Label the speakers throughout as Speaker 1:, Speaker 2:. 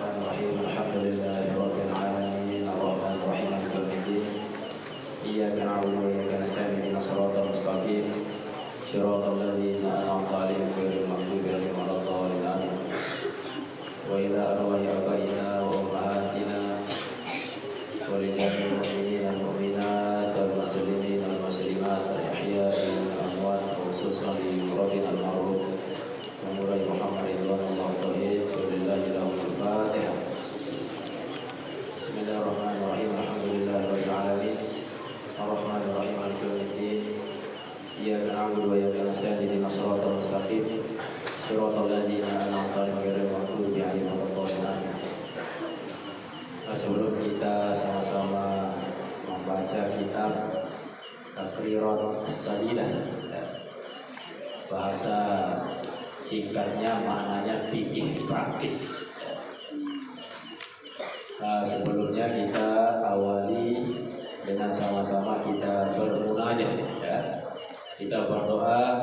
Speaker 1: Bismillahirrahmanirrahim. Alhamdulillahirabbil alamin. Arrahmanirrahim. Maliki yaumiddin. Iyyaka na'budu wa iyyaka nasta'in. Ihdinas siratal mustaqim. Shiratal ladzina an'amta 'alaihim ghairil maghdubi 'alaihim waladdallin. Wa ila arwahi abaina wa ummahatina wa li jami'il mu'minina wal mu'minat wal muslimin wal muslimat al-ahya'i wal amwat, khususan li rabbina al-ma'ruf Samurai Muhammadin sallallahu alaihi wasallam. Bismillahirrahmanirrahim. Alhamdulillahirabbil alamin. Arrahmanirrahim. Maliki yaumiddin. Iyyaka na'budu wa iyyaka nasta'in. Ihdinas siratal mustaqim. Shiratal ladzina an'amta 'alaihim ghairil maghdubi 'alaihim waladdallin. Sebelum kita sama-sama membaca kitab Taqrirat As-Sadidah, bahasa singkatnya maknanya fikih praktis. Sebelumnya kita awali dengan sama-sama kita bermunajat, ya. Kita berdoa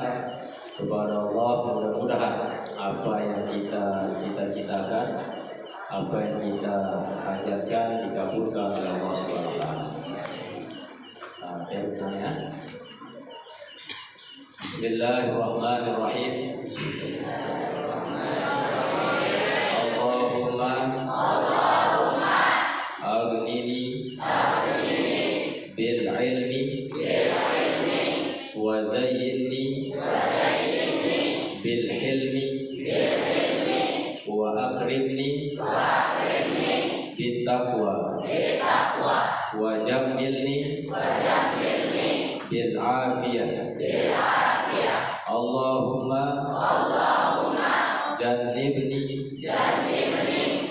Speaker 1: kepada Allah, mudah-mudahan apa yang kita cita-citakan, apa yang kita hajatkan dikabulkan oleh Allah Subhanahu wa taala. Terusnya. Bismillahirrahmanirrahim. Allahumma aghnini bil ilmi wa zayyinni bil hilmi wa akrimni bit taqwa wa jammilni bil afiyah. Allahumma jannibni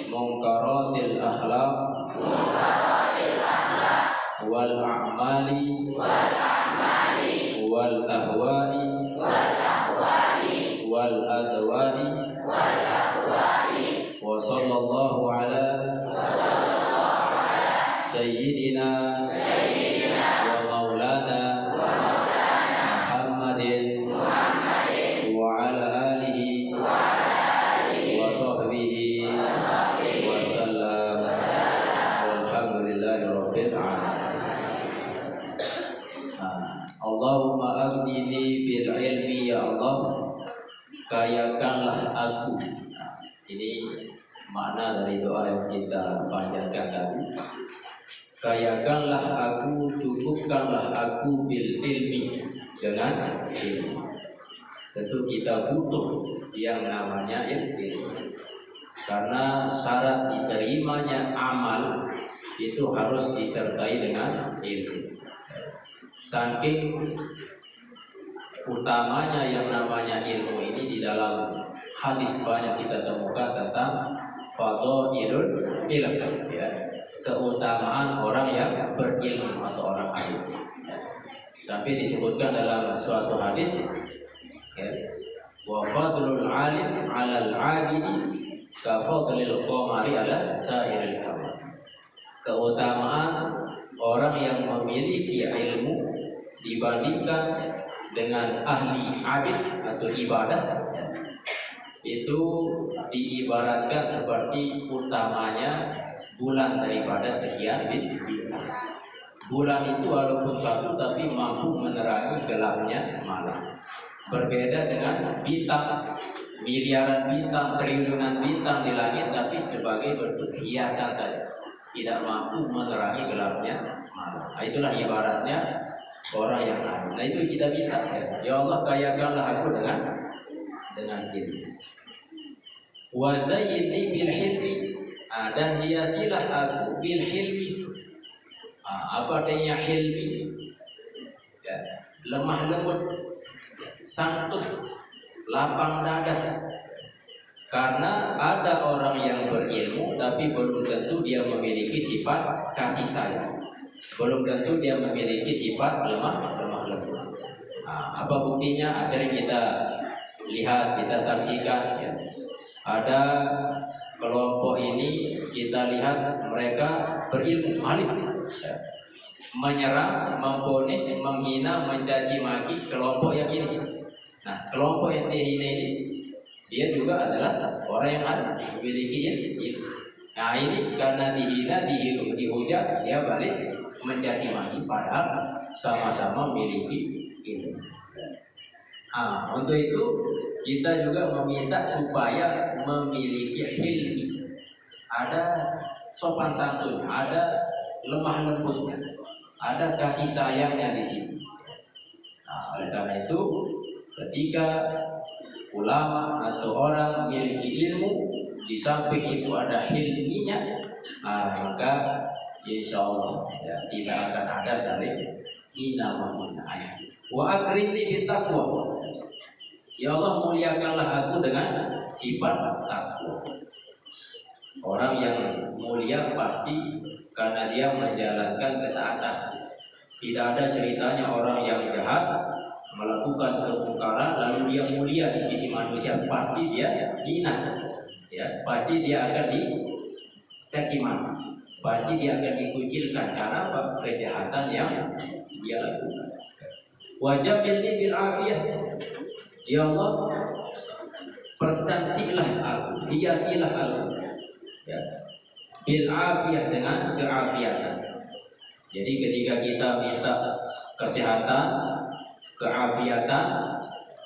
Speaker 1: munkaratil akhlaq wal a'mali wal ahwa'i wal adwa'i wa sallallahu ala sayyidina wa maulana Muhammadin wa ala alihi wa sahbihi wa sallam. Walhamdulillahirabbil alamin. Allahumma aghnini bil ilmi, ya Allah, kayakanlah aku. Ini makna dari doa yang kita panjatkan tadi. Kayakanlah aku, cukupkanlah aku bil ilmi, dengan ilmu. Tentu kita butuh yang namanya ilmu, karena syarat diterimanya amal itu harus disertai dengan ilmu. Saking utamanya yang namanya ilmu ini, di dalam hadis banyak kita temukan tentang fadhailul ilm, ya, keutamaan orang yang berilmu atau orang alim. Tapi disebutkan dalam suatu hadis, ya, wa fadlul alim 'alal 'abidi ka fadlil qamari 'ala sa'iril qamar. Keutamaan orang yang memiliki ilmu dibandingkan dengan ahli abid atau ibadah, itu diibaratkan seperti utamanya bulan daripada sekian bintang. Bulan itu walaupun satu tapi mampu menerangi gelapnya malam. Berbeda dengan bintang, miliaran bintang, triliunan bintang di langit, tapi sebagai bentuk hiasan saja, tidak mampu menerangi gelapnya malam. Itulah ibaratnya orang yang alim. Nah, itu kita minta, ya Allah, kayakanlah aku dengan ilmu. Wa zayyinni bil hilmi, dan hiasilah aku bil hilmi. Apa artinya hilmi? Ya, lemah lembut, santun, lapang dada. Karena ada orang yang berilmu tapi belum tentu dia memiliki sifat kasih sayang, belum tentu dia memiliki sifat lemah lembut. Apa buktinya? Sering kita lihat, kita saksikan, ya. Ada kelompok ini kita lihat mereka berilmu, alim, ya, menyerang, memvonis, menghina, mencaci maki kelompok yang ini. Nah, kelompok yang dihina ini, dia juga adalah orang yang ada, memiliki ilmu. Nah ini karena dihina, dihujat, dia balik mencaci maki, padahal sama-sama memiliki ilmu. Nah, untuk itu kita juga meminta supaya memiliki hilmi. Ada sopan santun, ada lemah lembutnya, ada kasih sayangnya di sini. Nah, oleh karena itu, ketika ulama atau orang memiliki ilmu, di samping itu ada hilminya, maka insya Allah ya, tidak akan ada saling hina menghina. Wa akrimni bittaqwa. Ya Allah, muliakanlah aku dengan sifat takwa. Orang yang mulia pasti karena dia menjalankan ketaatan. Tidak ada ceritanya orang yang jahat melakukan kemungkaran lalu dia mulia di sisi manusia, pasti dia hina. Ya, pasti dia akan dicaci maki, pasti dia akan dikucilkan karena apa? Kejahatan yang dia lakukan. Wajah bil afiyah. Ya Allah, percantiklah aku, hiasilah aku, ya, bil afiyah, dengan keafiatan. Jadi ketika kita minta kesehatan, keafiatan,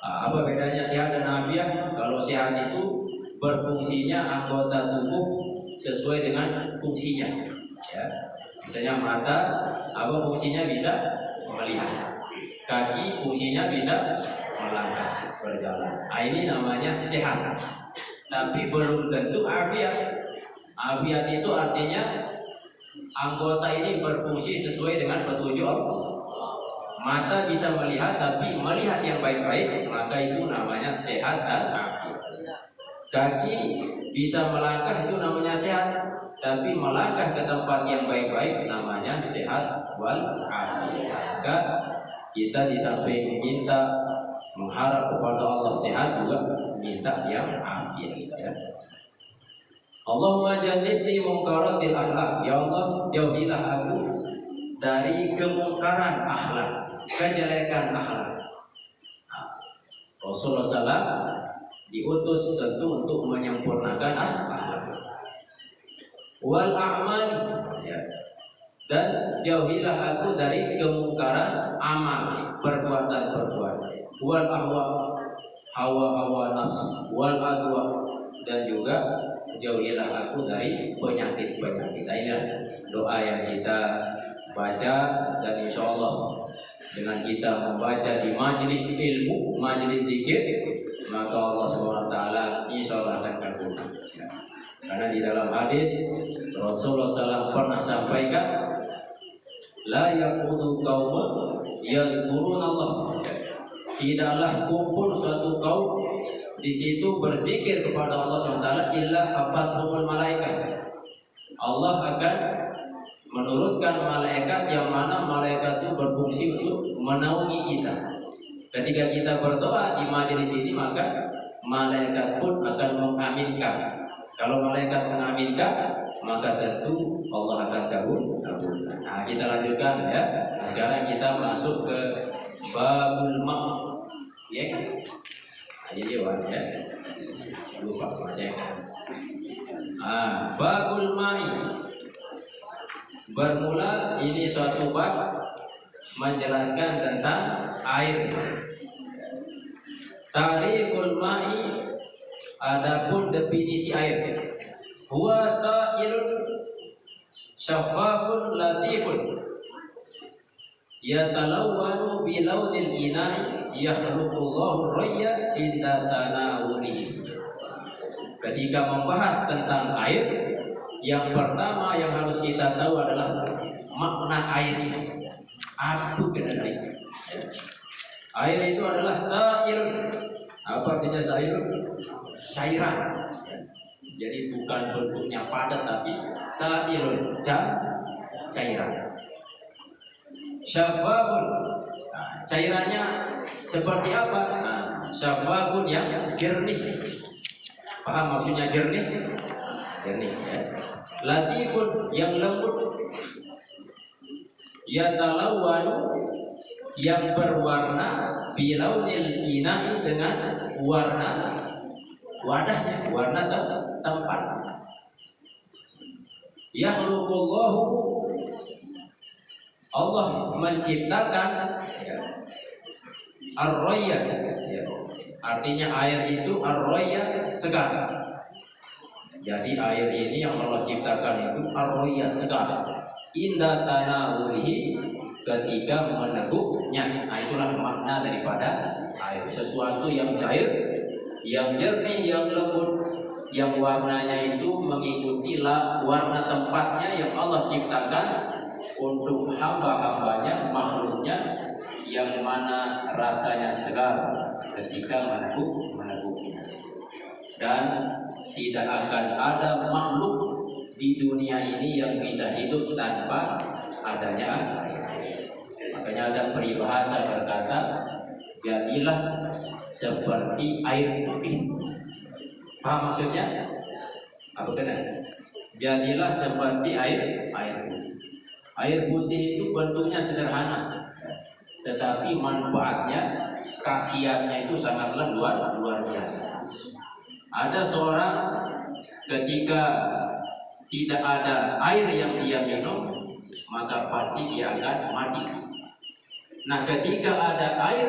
Speaker 1: apa bedanya sehat dan afiat? Kalau sehat itu berfungsinya anggota tubuh sesuai dengan fungsinya. Ya, misalnya mata, apa fungsinya? Bisa melihat. Kaki fungsinya bisa melangkah, berjalan. Ini namanya sehat. Tapi belum tentu afiat. Afiat itu artinya anggota ini berfungsi sesuai dengan petunjuk Allah. Mata bisa melihat, tapi melihat yang baik-baik, maka itu namanya sehat dan afiat. Kaki bisa melangkah, itu namanya sehat, tapi melangkah ke tempat yang baik-baik namanya sehat wal afiat. Maka kita di samping minta mengharap kepada Allah sehat, juga minta yang afiat. Ya. Allahumma jannibni munkaratil akhlak. Ya Allah, jauhilah aku dari kemungkaran akhlak, kejelekan akhlak. Rasulullah SAW diutus tentu untuk menyempurnakan akhlak. Wal a'mali, ya. Dan jauhilah aku dari kemungkaran amal, perbuatan-perbuatan. Wal ahwa, hawa-hawa nafsu. Wal adwa, dan juga jauhilah aku dari penyakit-penyakit. Inilah doa yang kita baca, dan insya Allah dengan kita membaca di majelis ilmu, majelis zikir, maka Allah SWT insya Allah akan kabulkan. Karena di dalam hadis Rasulullah SAW pernah sampaikan, la yaqudu qaumun yadhkuruna Allah. Tidaklah kumpul suatu kaum di situ berzikir kepada Allah SWT illa hafathumul malaikat. Allah akan menurunkan malaikat, yang mana malaikat itu berfungsi untuk menaungi kita. Ketika kita berdoa di majelis ini, maka malaikat pun akan mengaminkan. Kalau malaikat mengaminkan, maka tentu Allah akan kabulkan. Nah, kita lanjutkan ya. Nah, sekarang kita masuk ke babul ma'. Ya. Nah, jadi ya. Lupa masih. Babul ma'i. Bermula ini suatu bab menjelaskan tentang air. Ta'riful ma'i, adapun definisi air. Huwa sa'ilun syaffafun latifun yatalawwanu bilaunil ina'i yakhluqullahu rayya inda tanawulihi. Ketika membahas tentang air, yang pertama yang harus kita tahu adalah makna air itu. Apa dengan air? Air itu adalah sa'ilun. Apa artinya sa'ilun? Cairan. Jadi bukan bentuknya padat, tapi sa'ilun, cairan. Syafafun, cairannya seperti apa? Syafafun yang jernih. Paham maksudnya jernih? Jernih ya. Latifun yang lembut. Yatalawwanu yang berwarna, bilaunil ina'i dengan warna wadahnya, warna tempat. Yakhluqullahu, Allah menciptakan ar-rayya, ya. Artinya air itu ar-rayya, segar. Jadi air ini yang Allah ciptakan itu ar-rayya, segar. Inda tanawulihi, ketika meneguknya. Nah, itulah makna daripada air. Sesuatu yang cair, yang jernih, yang lembut, yang warnanya itu mengikuti warna tempatnya yang Allah ciptakan untuk hamba-hambanya, makhluknya, yang mana rasanya segar ketika meneguknya. Dan tidak akan ada makhluk di dunia ini yang bisa hidup tanpa adanya air. Makanya ada peribahasa berkata, jadilah seperti air putih. Paham maksudnya? Apa benar? Jadilah seperti air putih. Air putih itu bentuknya sederhana, tetapi manfaatnya, khasiatnya itu sangatlah luar biasa. Ada seorang ketika tidak ada air yang dia minum, maka pasti dia akan mati. Nah, ketika ada air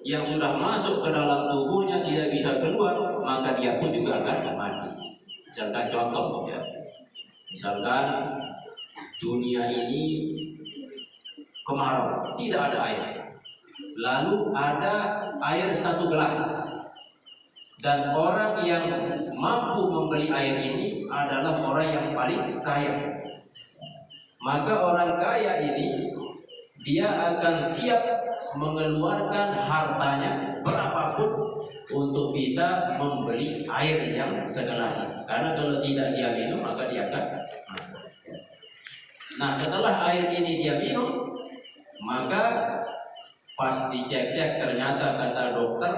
Speaker 1: yang sudah masuk ke dalam tubuhnya tidak bisa keluar, maka dia pun juga akan mati. Misalkan contoh, ya. Misalkan dunia ini kemarau, tidak ada air. Lalu ada air 1 gelas. Dan orang yang mampu membeli air ini adalah orang yang paling kaya. Maka orang kaya ini, dia akan siap mengeluarkan hartanya berapapun untuk bisa membeli air yang segelas ini. Karena kalau tidak dia minum, maka dia akan mati. Nah, setelah air ini dia minum, maka pas dicek-cek ternyata kata dokter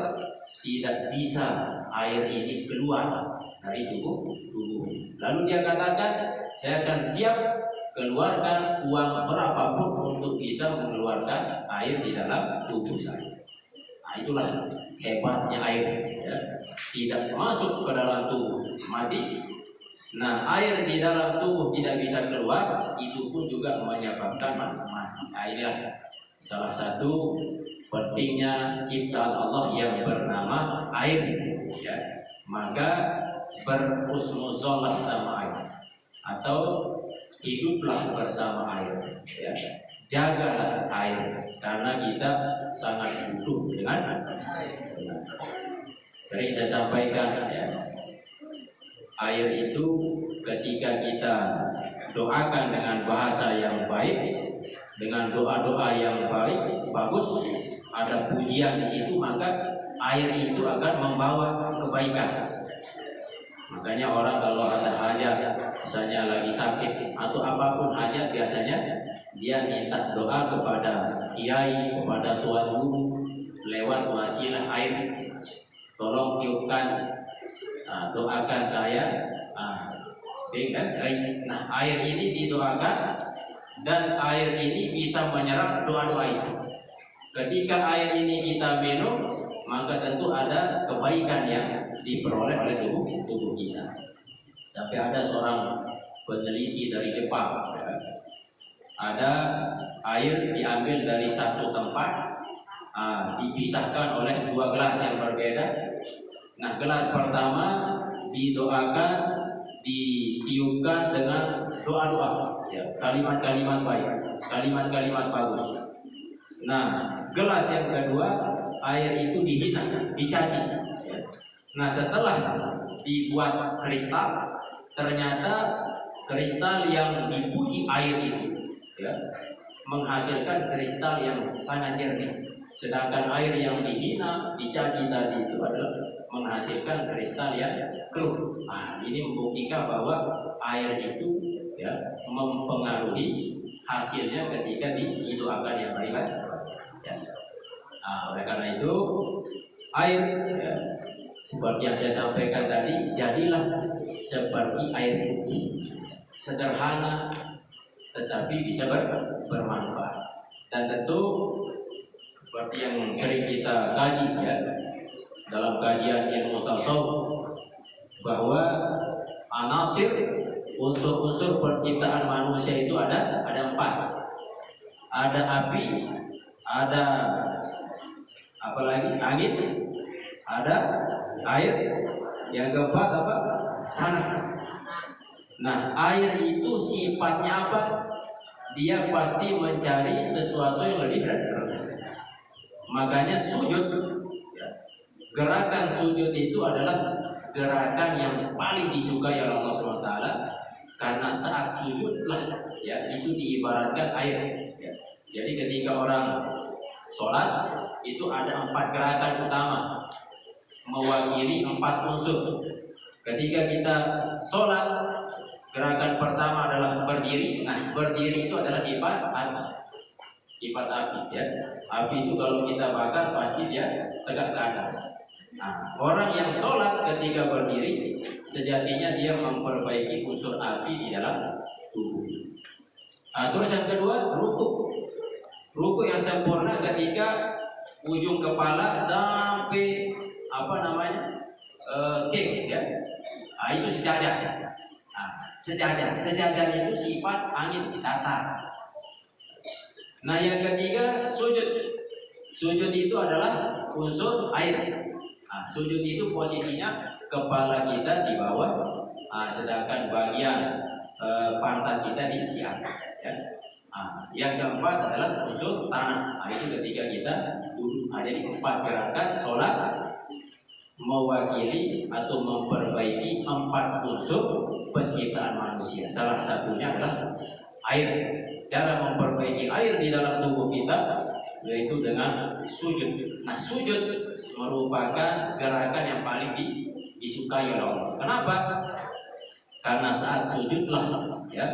Speaker 1: tidak bisa air ini keluar dari tubuhnya. Lalu dia katakan, saya akan siap keluarkan uang berapapun untuk bisa mengeluarkan air di dalam tubuh saya. Nah, itulah hebatnya air, ya. Tidak masuk ke dalam tubuh, mati. Nah, air di dalam tubuh tidak bisa keluar, itu pun juga menyebabkan mati. Nah, inilah salah satu pentingnya ciptaan Allah yang bernama air, ya. Maka berhusnuzonlah sama air, atau hiduplah bersama air, ya. Jagalah air, karena kita sangat butuh dengan air. Sering saya sampaikan, ya, air itu ketika kita doakan dengan bahasa yang baik, dengan doa-doa yang baik, bagus, ada pujian di situ, maka air itu akan membawa kebaikan. Makanya orang kalau ada hajat, misalnya lagi sakit atau apapun hajat, biasanya dia minta doa kepada kiai, kepada tuan guru lewat wasilah air. Tolong tiupkan, doakan saya. Nah, air ini didoakan dan air ini bisa menyerap doa-doa itu. Ketika air ini kita minum, maka tentu ada kebaikan yang diperoleh oleh tubuh kita. Sampai ada seorang peneliti dari Jepang, ya. Ada air diambil dari satu tempat, dipisahkan oleh 2 gelas yang berbeda. Nah, gelas pertama didoakan, ditiupkan dengan doa-doa, ya, kalimat-kalimat baik, kalimat-kalimat bagus. Nah, gelas yang kedua, air itu dihina, dicaci. Nah, setelah dibuat kristal, ternyata kristal yang dipuji air itu, ya, menghasilkan kristal yang sangat jernih. Sedangkan air yang dihina, dicaci tadi itu adalah menghasilkan kristal yang keruh. Ini membuktikan bahwa air itu, ya, mempengaruhi hasilnya ketika didoakan yang baik, ya. Oleh karena itu air, ya, seperti yang saya sampaikan tadi, jadilah seperti air putih, sederhana tetapi bisa bermanfaat. Dan tentu seperti yang sering kita kaji, ya, dalam kajian ilmu tasawuf, bahwa anasir Unsur-unsur penciptaan manusia itu ada 4. Ada api, ada apa lagi? Angin, ada air, yang keempat apa? Tanah. Nah, air itu sifatnya apa? Dia pasti mencari sesuatu yang lebih rendah. Makanya sujud, gerakan sujud itu adalah gerakan yang paling disukai oleh Allah SWT, karena saat sujudlah ya itu diibaratkan air. Ya. Jadi ketika orang sholat itu ada 4 gerakan utama mewakili 4 unsur. Ketika kita sholat, gerakan pertama adalah berdiri. Nah, berdiri itu adalah sifat api. Sifat api ya. Api itu kalau kita bakar pasti dia tegak ke atas. Nah, orang yang sholat ketika berdiri sejatinya dia memperbaiki unsur api di dalam tubuh. Nah, terus yang kedua, ruku. Ruku yang sempurna ketika ujung kepala sampai apa namanya king ya. Nah, itu sejajar. Nah, sejajar itu sifat angin datar. Nah, yang ketiga sujud. Sujud itu adalah unsur air. Nah, sujud itu posisinya kepala kita di bawah, sedangkan bagian pantat kita di atas. Ya. Nah, yang keempat adalah unsur tanah. Nah, itu ketika kita duduk. Nah, jadi 4 gerakan sholat mewakili atau memperbaiki 4 unsur penciptaan manusia. Salah satunya adalah air. Cara memperbaiki air di dalam tubuh kita yaitu dengan sujud. Nah, sujud merupakan gerakan yang paling disukai oleh Allah. Kenapa? Karena saat sujudlah ya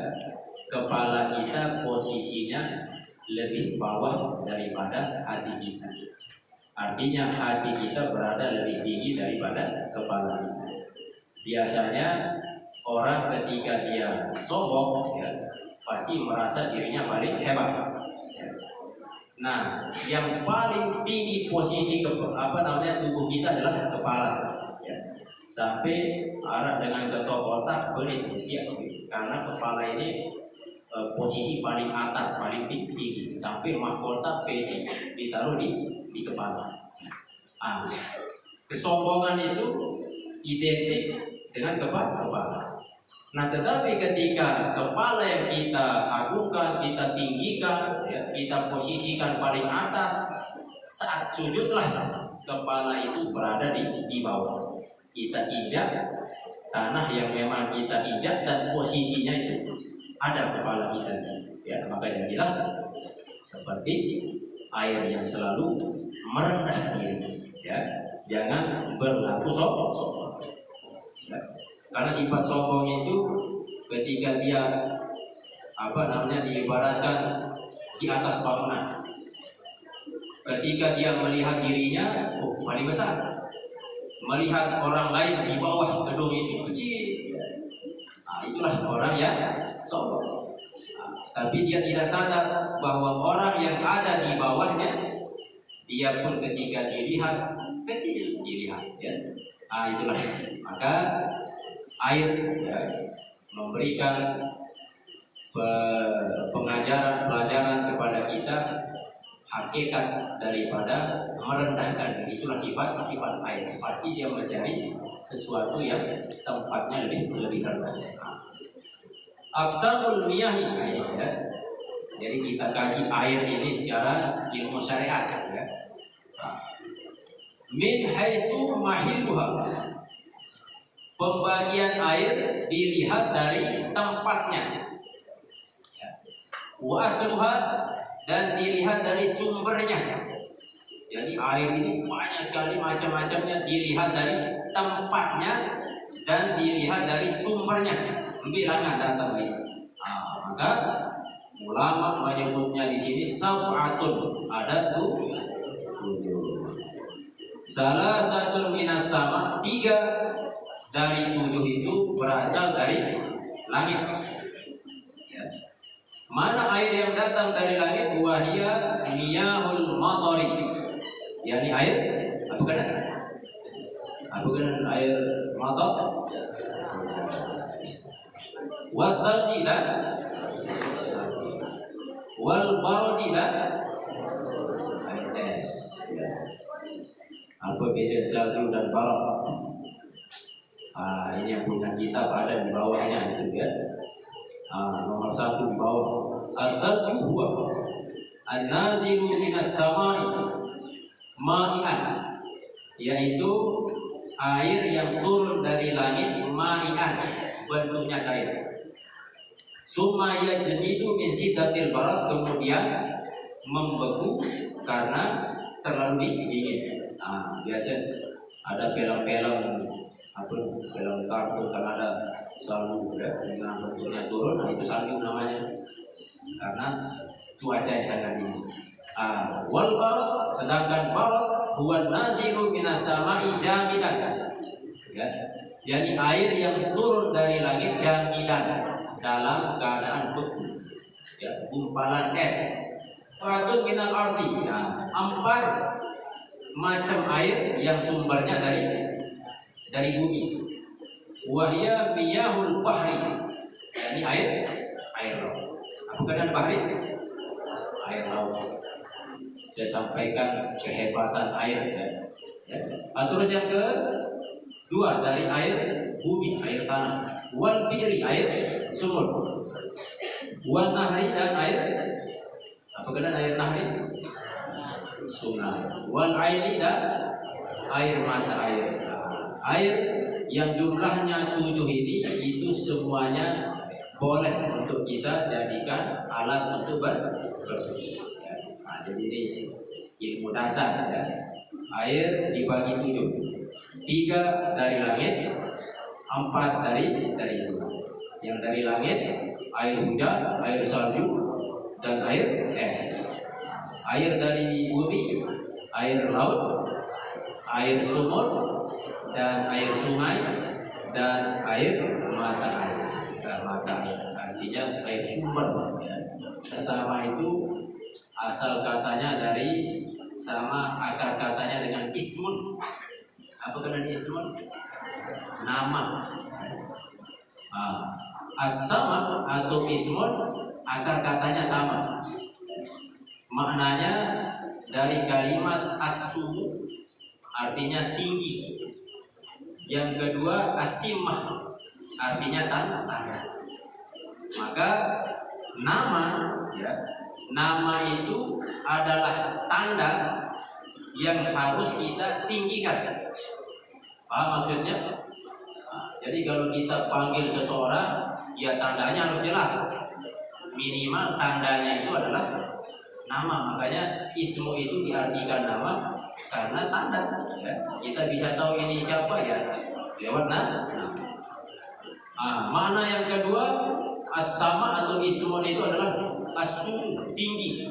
Speaker 1: kepala kita posisinya lebih bawah daripada hati kita. Artinya hati kita berada lebih tinggi daripada kepala kita. Biasanya orang ketika dia sombong ya, pasti merasa dirinya paling hebat. Nah, yang paling tinggi posisi tubuh kita adalah kepala. Ya. Sampai arah dengan ketok otak belit siap, karena kepala ini posisi paling atas, paling tinggi. Sampai mahkota PC ditaruh di kepala. Ah, kesombongan itu identik dengan kepala. Nah, tetapi ketika kepala yang kita agungkan, kita tinggikan, ya, kita posisikan paling atas, saat sujudlah kepala itu berada di bawah. Kita injak tanah yang memang kita injak dan posisinya itu ada kepala kita di situ. Ya, makanya bilang seperti air yang selalu merendah diri. Ya, jangan berlaku sombong. Ya. Karena sifat sombong itu ketika dia diibaratkan di atas bangunan. Ketika dia melihat dirinya paling besar, melihat orang lain di bawah gedung itu kecil. Nah, itulah orang yang sombong. Nah, tapi dia tidak sadar bahwa orang yang ada di bawahnya dia pun ketika dilihat kecil dilihat. Ya. Nah, itulah maka air ya, memberikan pelajaran kepada kita hakikat daripada merendahkan. Itulah sifat air. Pasti dia mencari sesuatu yang tempatnya lebih rendah. Aqsamul miyahi ya. Jadi kita kaji air ini secara ilmu syariat ya. Min haitsu mahilluha. Pembagian air dilihat dari tempatnya. Wa asluha, dan dilihat dari sumbernya. Jadi air ini banyak sekali macam-macamnya, dilihat dari tempatnya dan dilihat dari sumbernya. Bilangan datang ini. Maka ulama menyebutnya di sini sab'atun, ada 7. Salah satu minas sama, 3 dari 7 itu berasal dari langit. Ya. Mana air yang datang dari langit? Wahia miyahul matari. Yani air apa kena? Apa kena air matar? wasalji dan wal barodi dan air es. Apa beda salju dan barad? Ini yang punya kitab ada di bawahnya itu ya. Nomor 1 di bawah. As-salju huwa an-nazilu minas samai ma'ian, yaitu air yang turun dari langit, ma'ian bentuknya cair. Summa yajnidu min siddatil barad, kemudian membeku karena terlalu dingin. Biasa ada film-film film kartun kan ada salju ya, dengan bentuknya turun, itu salju namanya karena cuaca yang sangat dingin. Wal barad, sedangkan barad huwa nazilu minas samai jamidan, ya, jadi air yang turun dari langit jamidan dalam keadaan beku, ya, gumpalan es. Fatun minal ardi, 4 macam air yang sumbernya dari bumi. Wahya miyahul bahri, yani air laut. Apa keadaan bahri? Air laut. Saya sampaikan kehebatan air ya. Terus yang kedua dari air bumi, air tanah. Wal bi'ri, air sumur. Wan nahri, dan air apa keadaan air nahri? Sungai. Wal aini, dan air mata air. Air yang jumlahnya 7 ini itu semuanya boleh untuk kita jadikan alat untuk bersuci. Jadi ini ilmu dasar ya. Air dibagi 7. 3 dari langit, 4 dari bumi. Yang dari langit air hujan, air salju, dan air es. Air dari bumi, air laut, air sumur, dan air sungai, dan air mata air. Artinya air sumber ya. Sama itu asal katanya dari sama akar katanya dengan ismun. Apa dengan ismun? Nama. As-sama atau ismun akar katanya sama. Maknanya dari kalimat as-sumu artinya tinggi. Yang kedua asimah artinya tanah. Maka nama ya, nama itu adalah tanda yang harus kita tinggikan. Paham maksudnya? Jadi kalau kita panggil seseorang, ya tandanya harus jelas. Minimal tandanya itu adalah nama. Makanya ismu itu diartikan nama karena tanda. Ya. Kita bisa tahu ini siapa ya lewat nama. Makna yang kedua, as-sama atau ismun itu adalah as-sum, tinggi.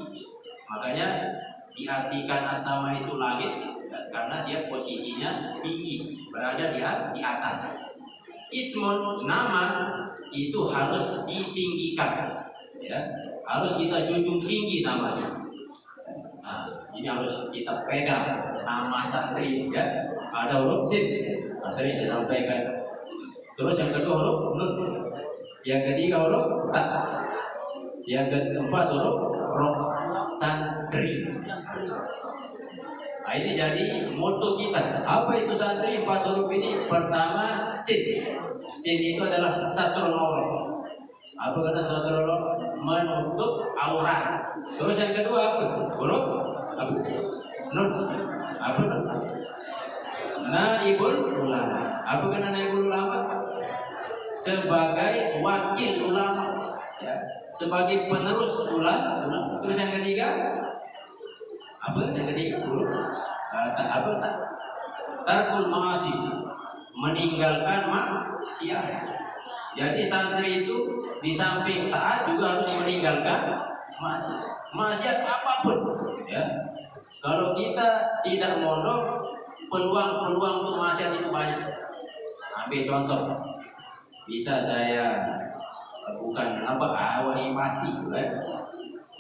Speaker 1: Makanya diartikan as-sama itu langit ya, karena dia posisinya tinggi, berada di atas. Ismun, nama itu harus ditinggikan, ya, harus kita junjung tinggi namanya. Ini harus kita pegang nama santri, ya. Ada huruf sin, sering saya sampaikan. Terus yang kedua huruf nun, yang ketiga huruf ta, yang keempat huruf ro, santri. Ini jadi moto kita. Apa itu santri? 4 huruf ini. Pertama sin. Sin itu adalah satrul aurat. Apa kata satrul aurat? Menutup aurat. Terus yang kedua apa? Huruf apa? Nun. Apa itu? Naibul ulama. Apa kata naibul ulama? Sebagai wakil ulama, ya. Sebagai penerus ulama. Terus yang ketiga apa? Yang ketiga huruf apa? Tarkul ma'asi, meninggalkan maksiat. Jadi santri itu di samping taat juga harus meninggalkan maksiat apapun, ya. Kalau kita tidak mondok, peluang untuk maksiat itu banyak. Ambil contoh, bisa saya bukan wahi pasti, kan?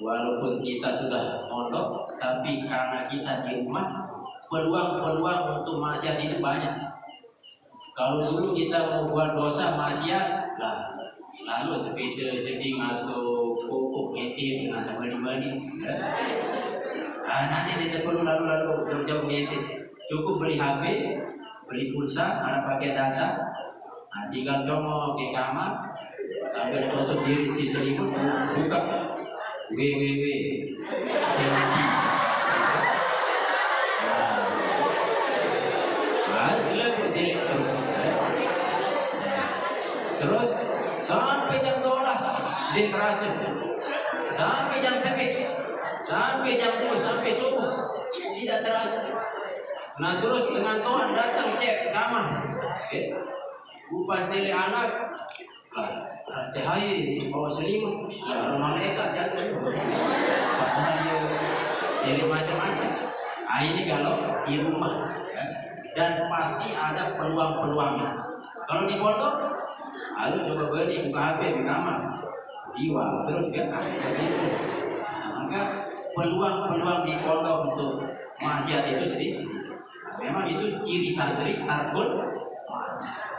Speaker 1: Walaupun kita sudah mondok, tapi karena kita di rumah, peluang untuk maksiat itu banyak. Kalau dulu kita mau buat dosa maksiat, lah lalu sepeda jeging atau pokok ngetik dengan sama di ya. Nanti tidak perlu lalu jauh-jauh ngetik, cukup beli HP, beli pulsa, ada pakai data, tinggal congok ke kamar sambil tutup diri si selimut, buka www selfie. Selalu terus. Terus sampai jam 12 dia terasa, sampai jam 1, sampai jam 2, sampai subuh tidak terasa. Nah terus dengan Tuhan datang cek kamar, bukan tele anak, cahaya bawa selimut, malaikat jaga, padahal dia tele macam-macam. Ini kalau di rumah, dan pasti ada peluang-peluangnya. Kalau di pondok, lalu coba beli buka HP di kamar, diwa terus kan, maka peluang-peluang di pondok untuk maksiat itu sedikit. Memang itu ciri santri takut maksiat.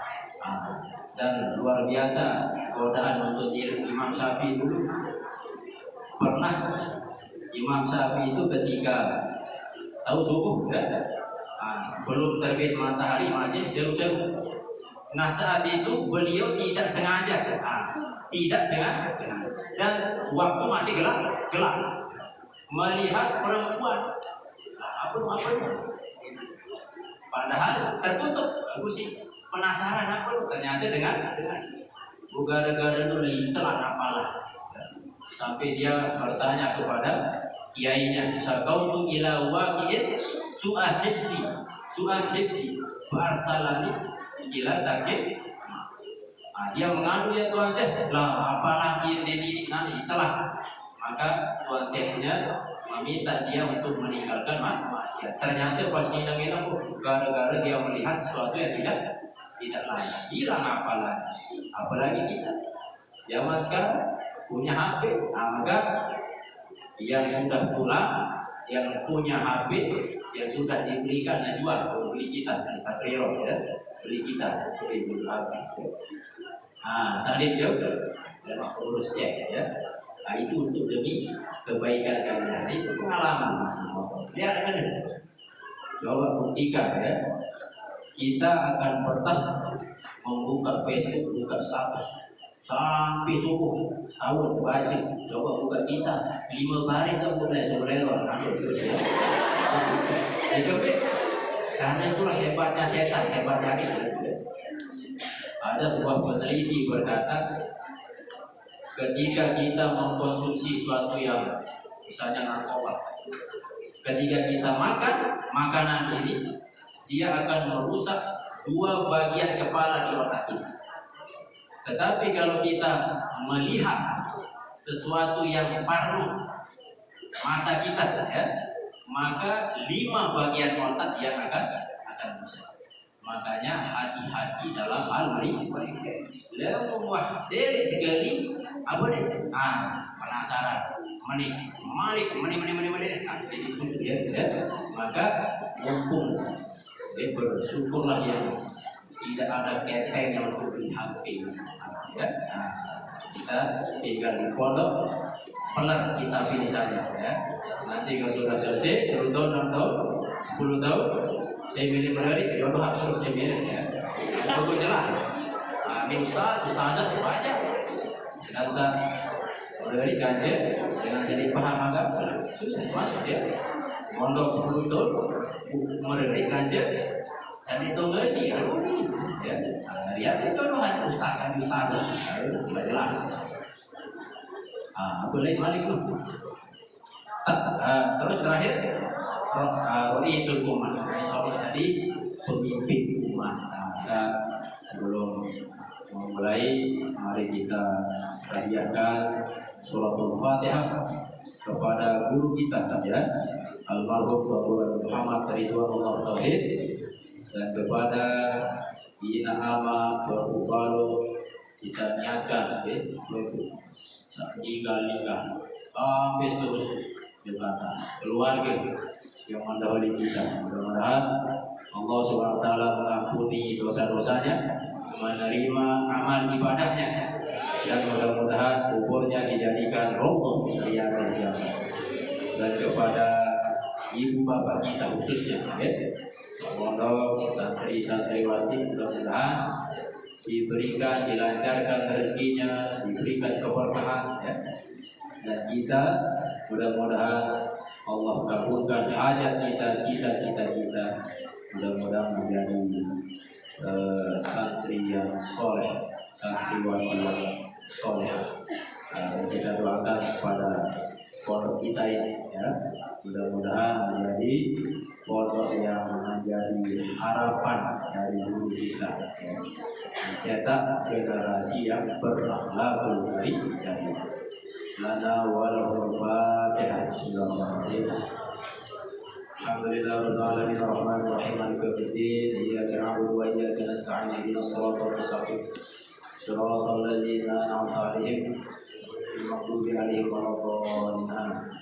Speaker 1: Dan luar biasa godaan untuk diri Imam Syafi'i dulu. Pernah Imam Syafi'i itu ketika tahu subuh kan? Belum terbit matahari, masih seru-seru. Nah saat itu beliau tidak sengaja, dan waktu masih gelap, melihat perempuan, apa? Padahal tertutup. Aku sih penasaran apa? Ternyata dengan gara-gara itu lintelan apalah. Sampai dia bertanya kepada kiainya, "Sakautu ila waqi'in su'ah hibsi farsalani ila takid." Dia mengadu, ya Tuan Syekh, lah apalagi ini nanti telah. Maka Tuan Syekhnya meminta dia untuk meninggalkan maksiat. Ternyata pas nginang-nginang, gara-gara dia melihat sesuatu yang tidak layak. Hilang apalagi kita zaman sekarang punya HP, maka yang sudah pulang, yang punya HP, yang sudah diberikan jual, beli kita Patriot ya, beli kita beli HP. Salib jauh dan urus cek ya. Itu untuk demi kebaikan kalian. Itu pengalaman masih lihat kan? Coba buktikan ya. Kita akan pernah membuka Facebook, buka status sampai subuh, tahun wajib. Coba buka kita 5 baris dan mulai sebenarnya karena itulah hebatnya setan, hebatnya itu. Ada sebuah peneliti berkata, ketika kita mengkonsumsi sesuatu yang misalnya narkoba, ketika kita makan makanan ini, dia akan merusak 2 bagian kepala di otak kita. Tetapi kalau kita melihat sesuatu yang parno mata kita ya, maka 5 bagian otak yang akan rusak. Makanya hati-hati dalam hal melihat. Lalu wah dele sekali apa nih? Penasaran. Mani. Maka mumpung bersyukurlah yang tidak ada kepeng yang untuk beli HP. Ya. Kita tinggal di pondok, peler kita pilih saja ya. Nanti kalau sudah selesai 10 tahun, 6 tahun, 10 tahun, saya milih menarik, jodoh aku saya milih ya. Itu jelas. Ini ustazah banyak. Dan saat menarik ganjil dengan sedikit paham agama, susah masuk ya. Mondok 10 tahun, menarik ganjil, sampai itu ngaji ya. Lihat itu doa ustazah, sudah jelas. Boleh balik lu. Terus terakhir Ra'isul Ummah. Insyaallah tadi pemimpin umat. Sebelum memulai, mari kita hadiahkan suratul Fatihah kepada guru kita ya, almarhum Dr. Muhammad Ridwanullah Tauhid, dan kepada Ina Ama Berubalo kita niatkan lingga sampai terus berkata keluarga yang mendahului kita. Mudah-mudahan Allah SWT mengampuni dosa-dosanya, menerima amal ibadahnya, dan mudah-mudahan kuburnya dijadikan rombong riyadul jannah. Dan kepada ibu bapak kita khususnya, ya, pondok santri-santriwati, mudah-mudahan diberikan, dilancarkan rezekinya, diberikan keberkahan, ya. Dan kita mudah-mudahan Allah kabulkan hajat kita, cita-cita kita, mudah-mudahan menjadi santri yang soleh, santriwati yang soleh. Kita doakan kepada pondok kita ini, ya, mudah-mudahan menjadi pondok yang menjadi harapan dari diri kita, ya. Mencetak generasi yang berakhlakul karim dari lana walahul fatihah. Bismillahirrahmanirrahim. Alhamdulillah rabbil alamin arrahmanir rahim maliki yaumiddin iyyaka na'budu wa iyyaka nasta'in ihdinas siratal mustaqim siratal ladzina an'amta 'alaihim ghairil maghdubi 'alaihim waladdallin.